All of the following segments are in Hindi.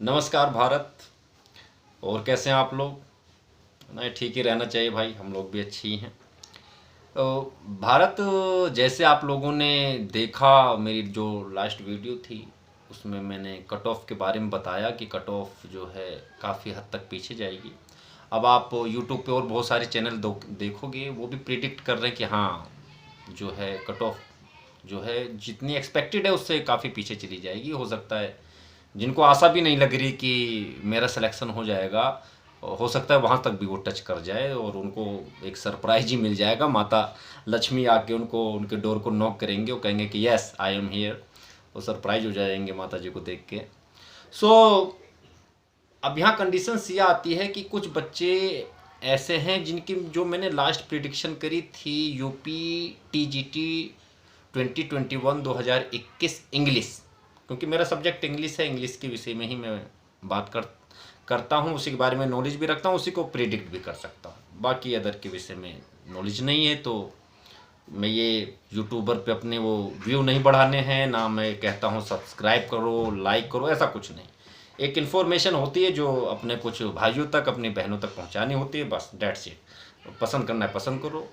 नमस्कार भारत। और कैसे हैं आप लोग? नहीं, ठीक ही रहना चाहिए भाई, हम लोग भी अच्छे ही हैं। तो भारत, जैसे आप लोगों ने देखा मेरी जो लास्ट वीडियो थी उसमें मैंने कट ऑफ के बारे में बताया कि कट ऑफ जो है काफ़ी हद तक पीछे जाएगी। अब आप यूट्यूब पे और बहुत सारे चैनल देखोगे, वो भी प्रिडिक्ट कर रहे हैं कि हाँ, जो है कट ऑफ जो है जितनी एक्सपेक्टेड है उससे काफ़ी पीछे चली जाएगी। हो सकता है जिनको आशा भी नहीं लग रही कि मेरा सिलेक्शन हो जाएगा, हो सकता है वहाँ तक भी वो टच कर जाए और उनको एक सरप्राइज ही मिल जाएगा। माता लक्ष्मी आके उनको उनके डोर को नॉक करेंगे, वो कहेंगे कि यस आई एम हियर। वो सरप्राइज हो जाएंगे माता जी को देख के। सो अब यहाँ कंडीशंस ये आती है कि कुछ बच्चे ऐसे हैं जिनकी जो मैंने लास्ट प्रिडिक्शन करी थी, यूपी टीजीटी 2021 इंग्लिश, क्योंकि मेरा सब्जेक्ट इंग्लिश है, इंग्लिश के विषय में ही मैं बात करता हूँ, उसी के बारे में नॉलेज भी रखता हूँ, उसी को प्रिडिक्ट भी कर सकता हूँ। बाकी अदर के विषय में नॉलेज नहीं है, तो मैं ये यूट्यूबर पे अपने वो व्यू नहीं बढ़ाने हैं, ना मैं कहता हूँ सब्सक्राइब करो लाइक करो, ऐसा कुछ नहीं। एक इन्फॉर्मेशन होती है जो अपने कुछ भाइयों तक अपनी बहनों तक पहुँचानी होती है, बस डेट्स इट। पसंद करना है पसंद करो,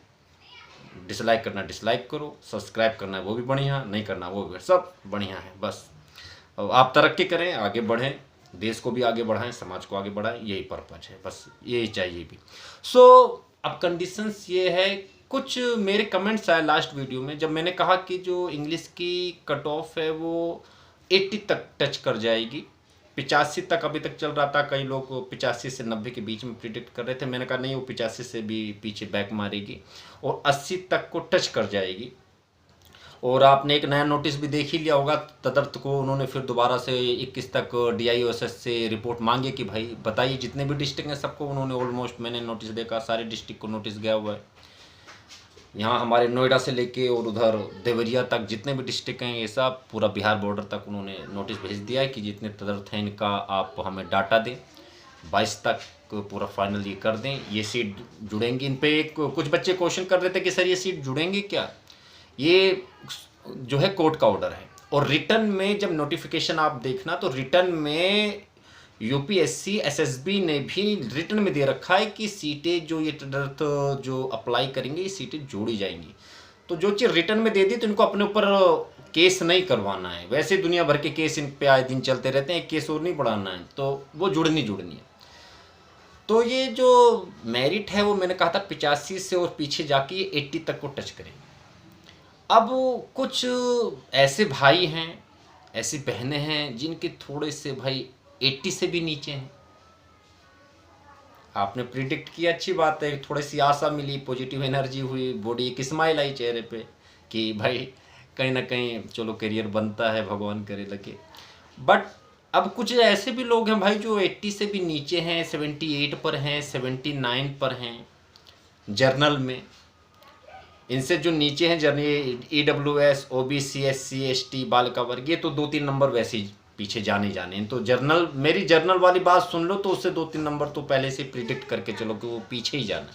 डिसलाइक करना है डिसलाइक करो, सब्सक्राइब करना है वो भी बढ़िया, नहीं करना वो भी, सब बढ़िया है। बस आप तरक्की करें, आगे बढ़ें, देश को भी आगे बढ़ाएं, समाज को आगे बढ़ाएं, यही पर्पज है, बस यही चाहिए भी। सो अब कंडीशंस ये है, कुछ मेरे कमेंट्स आए लास्ट वीडियो में जब मैंने कहा कि जो इंग्लिश की कट ऑफ है वो 80 तक टच कर जाएगी। 85 तक अभी तक चल रहा था, कई लोग 85 से 90 के बीच में प्रिडिक्ट कर रहे थे। मैंने कहा नहीं, वो 85 से भी पीछे बैक मारेगी और 80 तक को टच कर जाएगी। और आपने एक नया नोटिस भी देख ही लिया होगा, तदर्थ को उन्होंने फिर दोबारा से 21 तक DIOSS से रिपोर्ट मांगे कि भाई बताइए जितने भी डिस्ट्रिक्ट हैं सबको उन्होंने ऑलमोस्ट, मैंने नोटिस देखा सारे डिस्ट्रिक्ट को नोटिस गया हुआ है। यहाँ हमारे नोएडा से लेके और उधर देवरिया तक जितने भी डिस्ट्रिक्ट हैं, ये सब पूरा बिहार बॉर्डर तक उन्होंने नोटिस भेज दिया है कि जितने तदर्थ हैं इनका आप हमें डाटा दें, 22 तक पूरा फाइनल ये कर दें। ये सीट जुड़ेंगी इन पे। एक कुछ बच्चे क्वेश्चन कर रहे थे कि सर ये सीट जुड़ेंगी क्या, ये जो है कोर्ट का ऑर्डर है। और रिटर्न में जब नोटिफिकेशन आप देखना तो रिटर्न में UPSC SSB ने भी रिटर्न में दे रखा है कि सीटें जो ये तदर्थ जो अप्लाई करेंगे ये सीटें जोड़ी जाएंगी। तो जो चीज़ रिटर्न में दे दी तो इनको अपने ऊपर केस नहीं करवाना है, वैसे दुनिया भर के केस इन पे आए दिन चलते रहते हैं, एक केस और नहीं बढ़ाना है, तो वो जुड़नी है। तो ये जो मेरिट है वो मैंने कहा था 85 से और पीछे जाके 80 तक को टच करेंगे। अब कुछ ऐसे भाई हैं, ऐसी बहनें हैं जिनके थोड़े से भाई 80 से भी नीचे हैं। आपने प्रिडिक्ट किया, अच्छी बात है, थोड़ी सी आशा मिली, पॉजिटिव एनर्जी हुई, बॉडी एक स्माइल आई चेहरे पे कि भाई कहीं ना कहीं चलो करियर बनता है, भगवान करे लगे। बट अब कुछ ऐसे भी लोग हैं भाई जो 80 से भी नीचे हैं, 78 पर हैं, 79 पर हैं जर्नल में। इनसे जो नीचे हैं journal EWS OBC SC ST बालिका वर्ग, ये तो 2-3 नंबर वैसे ही पीछे जाने हैं। तो जर्नल, मेरी जर्नल वाली बात सुन लो तो उससे 2-3 नंबर तो पहले से प्रिडिक्ट करके चलो कि वो पीछे ही जाना,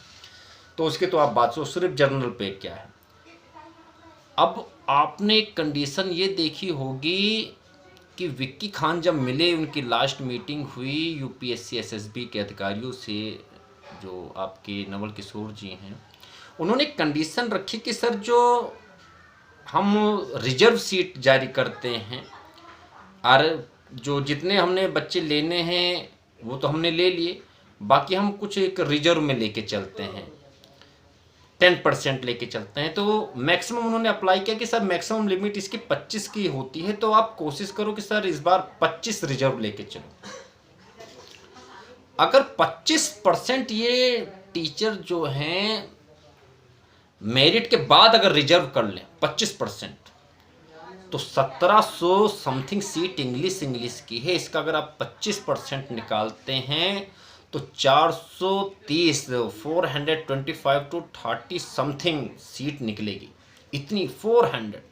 तो उसके तो आप बात सो, सिर्फ जर्नल पे क्या है। अब आपने एक कंडीशन ये देखी होगी कि विक्की खान जब मिले, उनकी लास्ट मीटिंग हुई UPSC SSB के अधिकारियों से, जो आपके नवल किशोर जी हैं, उन्होंने कंडीशन रखी कि सर जो हम रिजर्व सीट जारी करते हैं और जो जितने हमने बच्चे लेने हैं वो तो हमने ले लिए, बाकी हम कुछ एक रिजर्व में लेके चलते हैं, 10% लेके चलते हैं। तो मैक्सिमम उन्होंने अप्लाई किया कि सर मैक्सिमम लिमिट इसकी 25 की होती है, तो आप कोशिश करो कि सर इस बार 25 रिजर्व लेके चलो। अगर 25% ये टीचर जो हैं मेरिट के बाद अगर रिजर्व कर लें 25%, तो 1700 समथिंग सीट इंग्लिश की है। इसका अगर आप 25% निकालते हैं तो 430 425 टू 30 समथिंग सीट निकलेगी, इतनी 400।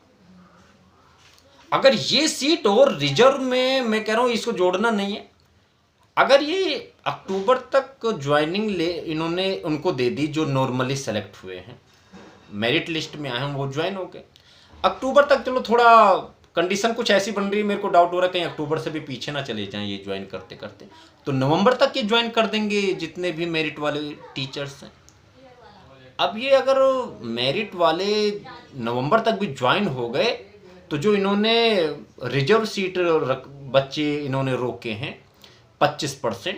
अगर ये सीट और रिजर्व में, मैं कह रहा हूँ इसको जोड़ना नहीं है, अगर ये अक्टूबर तक ज्वाइनिंग ले इन्होंने उनको दे दी जो नॉर्मली सेलेक्ट हुए हैं, मेरिट लिस्ट में आए हैं, वो ज्वाइन हो गए। अक्टूबर तक चलो थोड़ा कंडीशन कुछ ऐसी बन रही है, मेरे को डाउट हो रहा है कहीं अक्टूबर से भी पीछे ना चले जाएं ये ज्वाइन करते करते। तो नवंबर तक ये ज्वाइन कर देंगे जितने भी मेरिट वाले टीचर्स हैं। अब ये अगर मेरिट वाले नवंबर तक भी ज्वाइन हो गए तो जो इन्होंने रिजर्व सीट बच्चे इन्होंने रोके हैं 25%,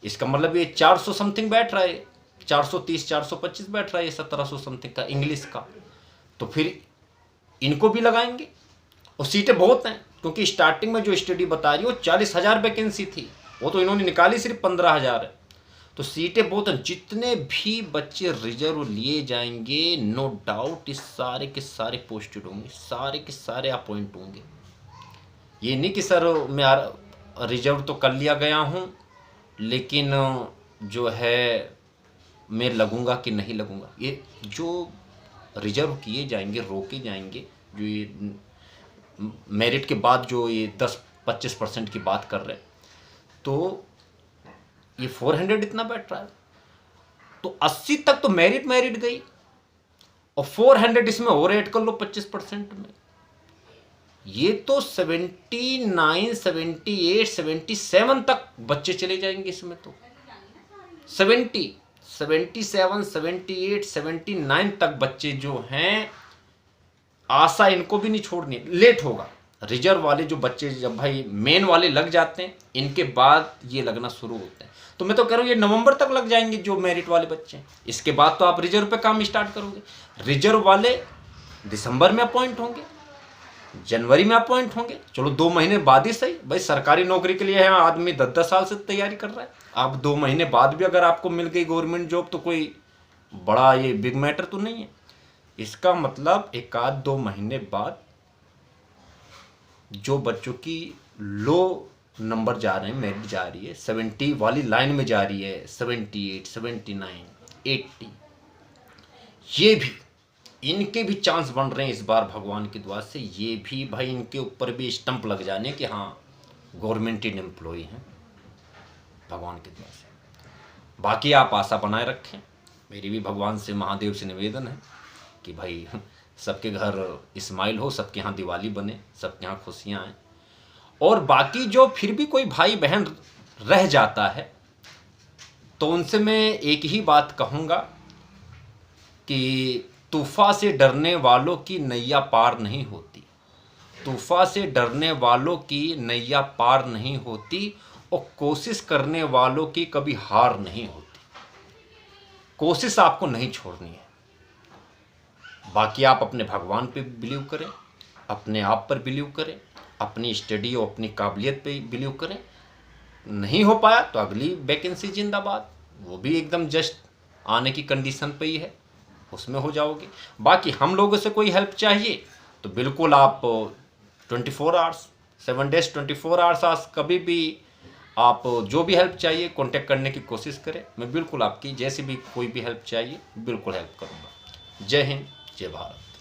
इसका मतलब ये 400 समथिंग बैठ रहा है, 430 425 बैठ रहा है 1700 समथिंग का इंग्लिश का। तो फिर इनको भी लगाएंगे और सीटें बहुत हैं, क्योंकि स्टार्टिंग में जो स्टडी बता रही है वो 40,000 वैकेंसी थी, वो तो इन्होंने निकाली सिर्फ 15,000 है। तो सीटें बहुत हैं, जितने भी बच्चे रिजर्व लिए जाएंगे नो डाउट इस सारे के सारे पोस्टेड होंगे, सारे के सारे अपॉइंट होंगे। ये नहीं कि सर मैं रिजर्व तो कर लिया गया हूँ लेकिन जो है मैं लगूंगा कि नहीं लगूंगा। ये जो रिजर्व किए जाएंगे रोके जाएंगे, जो ये मेरिट के बाद जो ये 10-25% की बात कर रहे हैं, तो ये 400 इतना बैठ रहा है, तो 80 तक तो मेरिट गई और 400 इसमें और ऐड कर लो 25% में, ये तो 79 78 77 तक बच्चे चले जाएंगे इसमें। तो 70 77 78 79 तक बच्चे जो हैं, आशा इनको भी नहीं छोड़नी, लेट होगा। रिजर्व वाले जो बच्चे जब भाई मेन वाले लग जाते हैं इनके बाद ये लगना शुरू होते हैं। तो मैं तो कह रहा हूँ ये नवंबर तक लग जाएंगे जो मेरिट वाले बच्चे हैं, इसके बाद तो आप रिजर्व पे काम स्टार्ट करोगे। रिजर्व वाले दिसंबर में अपॉइंट होंगे, जनवरी में अपॉइंट होंगे, चलो 2 महीने बाद ही सही। भाई सरकारी नौकरी के लिए है आदमी 10-10 साल से तैयारी कर रहा है, आप 2 महीने बाद भी अगर आपको मिल गई गवर्नमेंट जॉब तो कोई बड़ा ये बिग मैटर तो नहीं है। इसका मतलब 1-2 महीने बाद जो बच्चों की लो नंबर जा रहे हैं, मेरिट जा रही है 70 वाली लाइन में जा रही है, 78 79 80, ये भी इनके भी चांस बन रहे हैं इस बार भगवान की दुआ से। ये भी भाई इनके ऊपर भी स्टंप लग जाने कि हाँ गवर्नमेंट इन एम्प्लॉय हैं भगवान की दुआ से। बाकी आप आशा बनाए रखें, मेरी भी भगवान से महादेव से निवेदन है कि भाई सबके घर इस्माइल हो, सबके यहाँ दिवाली बने, सबके यहाँ खुशियाँ आएँ। और बाकी जो फिर भी कोई भाई बहन रह जाता है तो उनसे मैं एक ही बात कहूँगा कि तूफ़ा से डरने वालों की नैया पार नहीं होती, तूफ़ा से डरने वालों की नैया पार नहीं होती, और कोशिश करने वालों की कभी हार नहीं होती। कोशिश आपको नहीं छोड़नी है। बाकी आप अपने भगवान पे बिलीव करें, अपने आप पर बिलीव करें, अपनी स्टडी और अपनी काबिलियत पे बिलीव करें। नहीं हो पाया तो अगली वैकेंसी जिंदाबाद, वो भी एकदम जस्ट आने की कंडीशन पे ही है, उसमें हो जाओगे। बाकी हम लोगों से कोई हेल्प चाहिए तो बिल्कुल आप 24 आवर्स 7 days 24 आवर्स आज कभी भी आप जो भी हेल्प चाहिए कांटेक्ट करने की कोशिश करें। मैं बिल्कुल आपकी जैसी भी कोई भी हेल्प चाहिए बिल्कुल हेल्प करूँगा। जय हिंद, जय भारत।